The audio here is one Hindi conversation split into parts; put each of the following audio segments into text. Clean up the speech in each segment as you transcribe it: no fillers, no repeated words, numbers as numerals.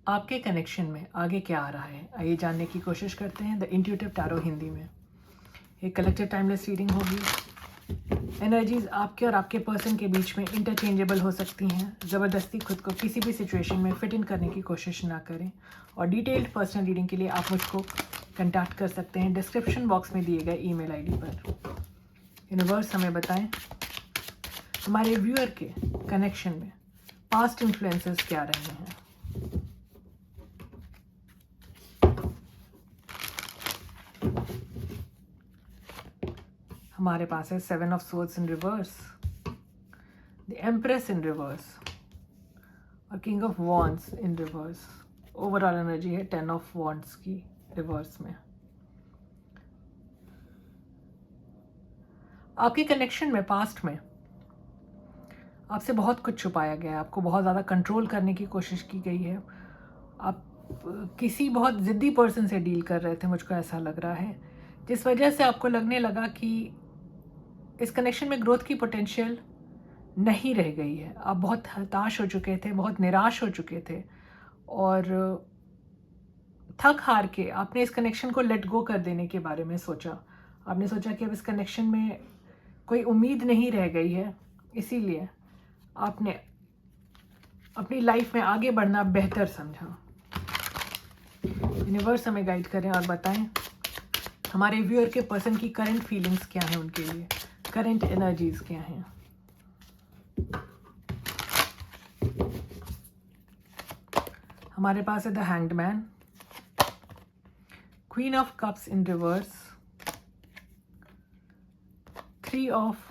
आपके कनेक्शन में आगे क्या आ रहा है, आइए जानने की कोशिश करते हैं द इंट्यूटिव टैरो हिंदी में। एक कलेक्टिव टाइमलेस रीडिंग होगी। एनर्जीज आपके और आपके पर्सन के बीच में इंटरचेंजेबल हो सकती हैं। ज़बरदस्ती खुद को किसी भी सिचुएशन में फिट इन करने की कोशिश ना करें। और डिटेल्ड पर्सनल रीडिंग के लिए आप मुझको कंटैक्ट कर सकते हैं डिस्क्रिप्शन बॉक्स में दिए गए ईमेल आईडी पर। यूनिवर्स हमें बताएं हमारे व्यूअर के कनेक्शन में पास्ट इन्फ्लुएंसेस क्या रहे हैं। हमारे पास है 7 of swords in reverse, the empress in reverse और king of wands in reverse. Overall energy है 10 ऑफ वॉन्ड्स की रिवर्स में। आपके कनेक्शन में पास्ट में आपसे बहुत कुछ छुपाया गया है, आपको बहुत ज़्यादा कंट्रोल करने की कोशिश की गई है। आप किसी बहुत ज़िद्दी पर्सन से डील कर रहे थे, मुझको ऐसा लग रहा है, जिस वजह से आपको लगने लगा कि इस कनेक्शन में ग्रोथ की पोटेंशियल नहीं रह गई है। आप बहुत हताश हो चुके थे, बहुत निराश हो चुके थे और थक हार के आपने इस कनेक्शन को लेट गो कर देने के बारे में सोचा। आपने सोचा कि अब इस कनेक्शन में कोई उम्मीद नहीं रह गई है, इसीलिए आपने अपनी लाइफ में आगे बढ़ना बेहतर समझा। यूनिवर्स हमें गाइड करें और बताएं हमारे व्यूअर के पर्सन की करंट फीलिंग्स क्या हैं, उनके लिए करंट एनर्जीज क्या हैं। हमारे पास है the hanged man, queen of cups in reverse, 3 of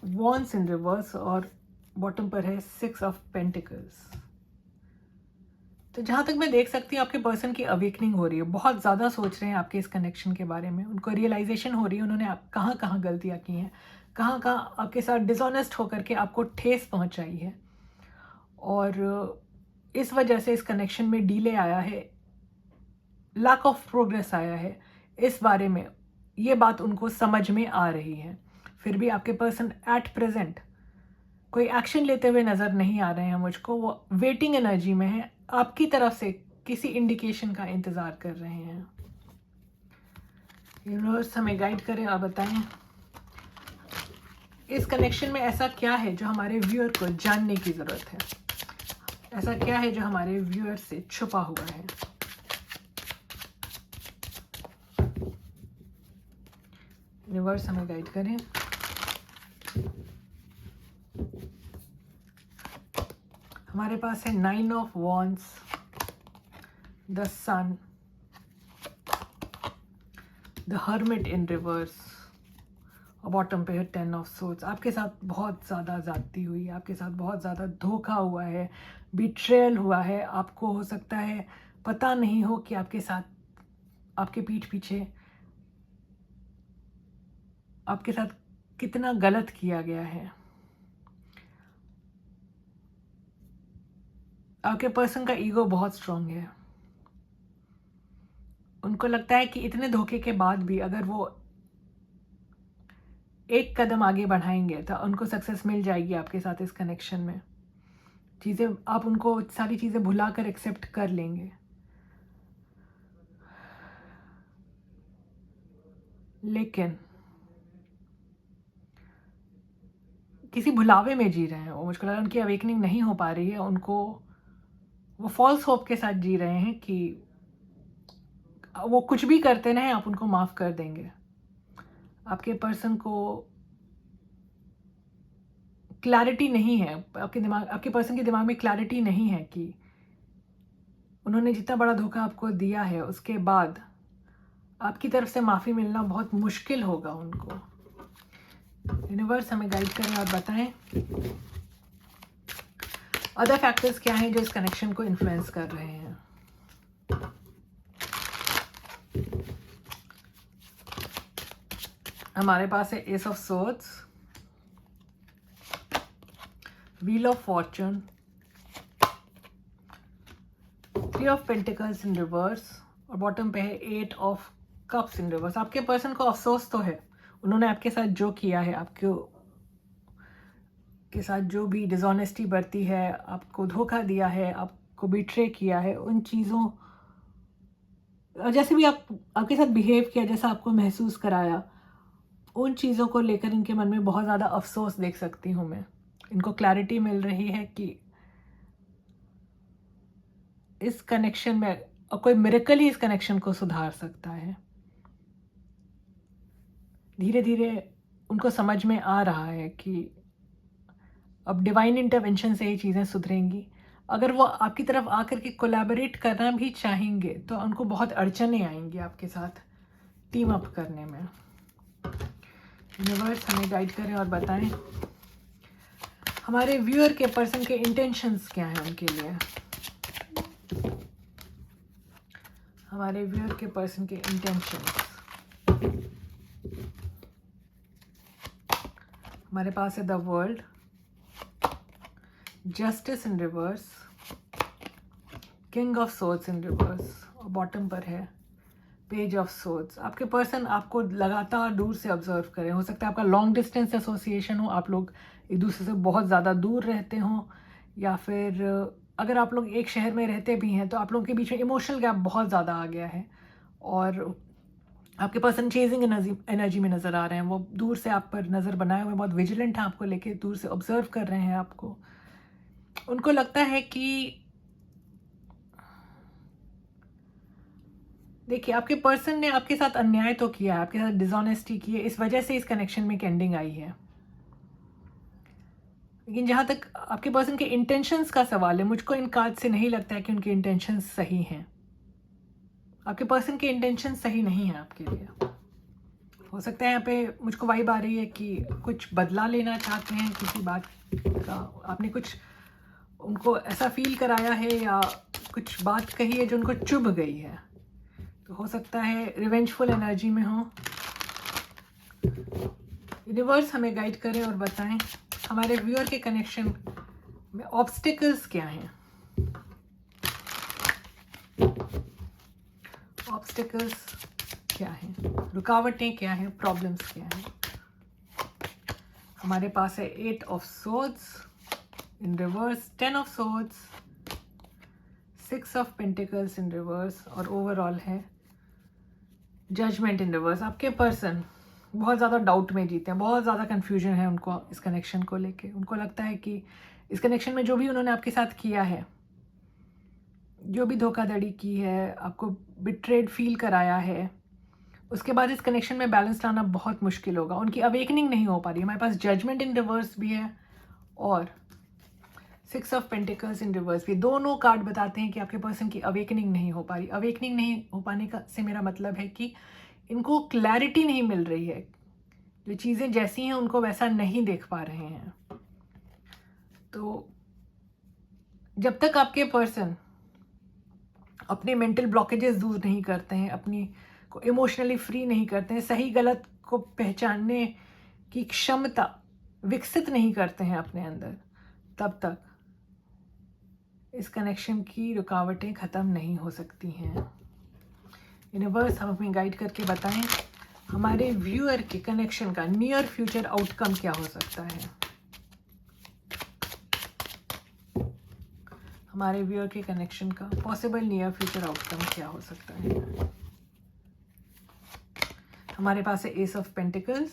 wands in reverse और बॉटम पर है 6 ऑफ पेंटिकल्स। तो जहाँ तक मैं देख सकती हूँ आपके पर्सन की अवेकनिंग हो रही है, बहुत ज़्यादा सोच रहे हैं आपके इस कनेक्शन के बारे में। उनको रियलाइजेशन हो रही है उन्होंने कहाँ कहाँ गलतियाँ की हैं, कहाँ कहाँ आपके साथ डिसऑनेस्ट होकर के आपको ठेस पहुँचाई है और इस वजह से इस कनेक्शन में डीले आया है, लैक ऑफ प्रोग्रेस आया है। इस बारे में ये बात उनको समझ में आ रही है। फिर भी आपके पर्सन एट प्रेजेंट कोई एक्शन लेते हुए नज़र नहीं आ रहे हैं मुझको। वो वेटिंग एनर्जी में है, आपकी तरफ से किसी इंडिकेशन का इंतज़ार कर रहे हैं। यूनिवर्स हमें गाइड करें और बताएं इस कनेक्शन में ऐसा क्या है जो हमारे व्यूअर को जानने की ज़रूरत है, ऐसा क्या है जो हमारे व्यूअर से छुपा हुआ है। यूनिवर्स हमें गाइड करें। हमारे पास है 9 of wands, the sun, the hermit in reverse और बॉटम पे है 10 ऑफ सोर्ड्स। आपके साथ बहुत ज़्यादा ज़्यादती हुई, आपके साथ बहुत ज़्यादा धोखा हुआ है, बिट्रेयल हुआ है। आपको हो सकता है पता नहीं हो कि आपके साथ आपके पीठ पीछे आपके साथ कितना गलत किया गया है। आपके पर्सन का ईगो बहुत स्ट्रांग है। उनको लगता है कि इतने धोखे के बाद भी अगर वो एक कदम आगे बढ़ाएंगे तो उनको सक्सेस मिल जाएगी आपके साथ इस कनेक्शन में। चीज़ें आप उनको सारी चीज़ें भुलाकर एक्सेप्ट कर लेंगे, लेकिन किसी भुलावे में जी रहे हैं वो। मुझको लगा उनकी अवेकनिंग नहीं हो पा रही है, उनको वो फॉल्स होप के साथ जी रहे हैं कि वो कुछ भी करते रहें आप उनको माफ़ कर देंगे। आपके पर्सन को क्लैरिटी नहीं है, आपके पर्सन के दिमाग में क्लैरिटी नहीं है कि उन्होंने जितना बड़ा धोखा आपको दिया है उसके बाद आपकी तरफ से माफ़ी मिलना बहुत मुश्किल होगा उनको। यूनिवर्स हमें गाइड करें और बताएं अदर फैक्टर्स क्या हैं जो इस कनेक्शन को इन्फ्लुएंस कर रहे हैं। हमारे पास है S of swords, wheel of Fortune, 3 of pentacles in reverse और बॉटम पे है 8 ऑफ कप्स इन रिवर्स। आपके पर्सन को अफसोस तो है, उन्होंने आपके साथ जो किया है, आपको के साथ जो भी डिसऑनेस्टी बरती है, आपको धोखा दिया है, आपको बिट्रे किया है, उन चीज़ों जैसे भी आपके साथ बिहेव किया, जैसा आपको महसूस कराया, उन चीज़ों को लेकर इनके मन में बहुत ज़्यादा अफसोस देख सकती हूँ मैं। इनको क्लैरिटी मिल रही है कि इस कनेक्शन में कोई मिरेकल ही इस कनेक्शन को सुधार सकता है। धीरे धीरे उनको समझ में आ रहा है कि अब डिवाइन इंटरवेंशन से ही चीज़ें सुधरेंगी। अगर वो आपकी तरफ आकर के कोलैबोरेट करना भी चाहेंगे तो उनको बहुत अड़चनें आएंगी आपके साथ टीम अप करने में। यूनिवर्स हमें गाइड करें और बताएं हमारे व्यूअर के पर्सन के इंटेंशंस क्या हैं उनके लिए। हमारे व्यूअर के पर्सन के इंटेंशंस। हमारे पास है the world, justice in reverse, king of swords in reverse, और बॉटम पर है पेज ऑफ सोर्ड्स। आपके पर्सन आपको लगातार दूर से ऑब्जर्व करें। हो सकता है आपका लॉन्ग डिस्टेंस एसोसिएशन हो, आप लोग एक दूसरे से बहुत ज़्यादा दूर रहते हों, या फिर अगर आप लोग एक शहर में रहते भी हैं तो आप लोगों के बीच में इमोशनल गैप बहुत ज़्यादा आ गया है और आपके पर्सन चेजिंग एनर्जी में नज़र आ रहे हैं। वो दूर से आप पर नज़र बनाए हुए बहुत विजिलेंट हैं, आपको लेके दूर से ऑब्जर्व कर रहे हैं आपको। उनको लगता है कि देखिए आपके पर्सन ने आपके साथ अन्याय तो किया है, आपके साथ डिसऑनेस्टी की है, इस वजह से इस कनेक्शन में एक एंडिंग आई है। लेकिन जहाँ तक आपके पर्सन के इंटेंशंस का सवाल है, मुझको इन कार्ड से नहीं लगता है कि उनके इंटेंशंस सही हैं। आपके पर्सन के इंटेंशन सही नहीं है आपके लिए। हो सकता है यहाँ पे मुझको वाइब आ रही है कि कुछ बदला लेना चाहते हैं किसी बात का, आपने कुछ उनको ऐसा फील कराया है या कुछ बात कही है जो उनको चुभ गई है, तो हो सकता है रिवेंजफुल एनर्जी में हो। यूनिवर्स हमें गाइड करें और बताएं हमारे व्यूअर के कनेक्शन में ऑब्स्टिकल्स क्या हैं। ऑब्स्टिकल्स क्या हैं, रुकावटें क्या हैं, प्रॉब्लम्स क्या हैं। हमारे पास है 8 of swords in reverse, 10 of swords, 6 of pentacles in reverse, और ओवरऑल है जजमेंट इन रिवर्स। आपके पर्सन बहुत ज़्यादा डाउट में जीते हैं, बहुत ज़्यादा कन्फ्यूजन है उनको इस कनेक्शन को लेके। उनको लगता है कि इस कनेक्शन में जो भी उन्होंने आपके साथ किया है, जो भी धोखाधड़ी की है, आपको बिट्रेड फील कराया है, उसके बाद इस कनेक्शन में बैलेंस लाना बहुत मुश्किल होगा। उनकी अवेकनिंग नहीं हो पा रही है। हमारे पास जजमेंट इन रिवर्स भी है और 6 ऑफ पेंटिकल्स इन रिवर्स भी। दोनों कार्ड बताते हैं कि आपके पर्सन की अवेकनिंग नहीं हो पा रही। अवेकनिंग नहीं हो पाने का से मेरा मतलब है कि इनको क्लैरिटी नहीं मिल रही है, जो चीज़ें जैसी हैं उनको वैसा नहीं देख पा रहे हैं। तो जब तक आपके पर्सन अपने मेंटल ब्लॉकेजेस दूर नहीं करते हैं, अपनी को इमोशनली फ्री नहीं करते हैं, सही गलत को पहचानने की क्षमता विकसित नहीं करते हैं अपने अंदर, तब तक इस कनेक्शन की रुकावटें ख़त्म नहीं हो सकती हैं। यूनिवर्स हम अपनी गाइड करके बताएं हमारे व्यूअर के कनेक्शन का नियर फ्यूचर आउटकम क्या हो सकता है। हमारे व्यूअर के कनेक्शन का पॉसिबल नियर फ्यूचर आउटकम क्या हो सकता है। हमारे पास है S of pentacles,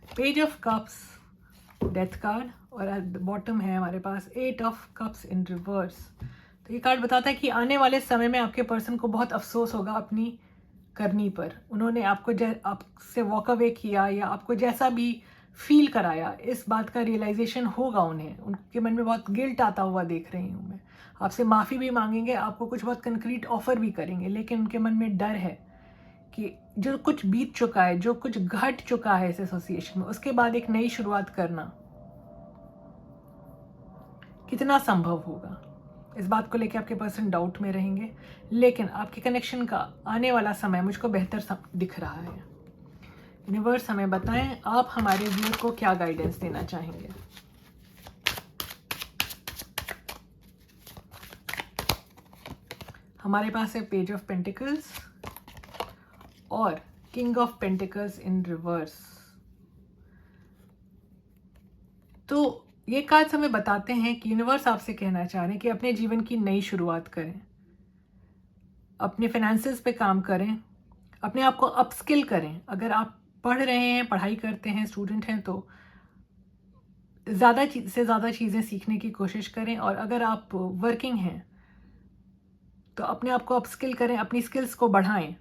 page of cups, death card, और एट द बॉटम है हमारे पास 8 ऑफ कप्स इन रिवर्स। तो ये कार्ड बताता है कि आने वाले समय में आपके पर्सन को बहुत अफसोस होगा अपनी करनी पर। उन्होंने आपसे वॉक अवे किया या आपको जैसा भी फील कराया, इस बात का रियलाइजेशन होगा उन्हें। उनके मन में बहुत गिल्ट आता हुआ देख रही हूँ मैं। आपसे माफ़ी भी मांगेंगे, आपको कुछ बहुत कंक्रीट ऑफर भी करेंगे, लेकिन उनके मन में डर है कि जो कुछ बीत चुका है, जो कुछ घट चुका है इस एसोसिएशन में, उसके बाद एक नई शुरुआत करना कितना संभव होगा, इस बात को लेकर आपके पर्सन डाउट में रहेंगे। लेकिन आपके कनेक्शन का आने वाला समय मुझको बेहतर दिख रहा है। यूनिवर्स हमें बताएं आप हमारे व्यूअर को क्या गाइडेंस देना चाहेंगे। हमारे पास है पेज ऑफ पेंटिकल्स और king of pentacles in reverse. तो ये कार्ड्स हमें बताते हैं कि यूनिवर्स आपसे कहना चाह रहे हैं कि अपने जीवन की नई शुरुआत करें, अपने फाइनेंसेस पे काम करें, अपने आप को अपस्किल करें। अगर आप पढ़ रहे हैं, पढ़ाई करते हैं, स्टूडेंट हैं, तो ज़्यादा से ज़्यादा चीज़ें सीखने की कोशिश करें। और अगर आप वर्किंग हैं तो अपने आप को अपस्किल करें, अपनी स्किल्स को बढ़ाएं।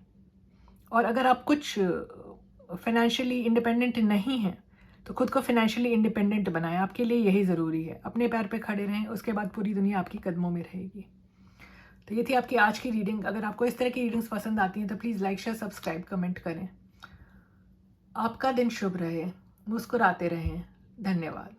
और अगर आप कुछ फाइनेंशियली इंडिपेंडेंट नहीं हैं तो खुद को फाइनेंशियली इंडिपेंडेंट बनाएं। आपके लिए यही ज़रूरी है। अपने पैर पे खड़े रहें, उसके बाद पूरी दुनिया आपकी कदमों में रहेगी। तो ये थी आपकी आज की रीडिंग। अगर आपको इस तरह की रीडिंग्स पसंद आती हैं तो please like, share, subscribe, comment करें। आपका दिन शुभ रहे, मुस्कुराते रहें। धन्यवाद।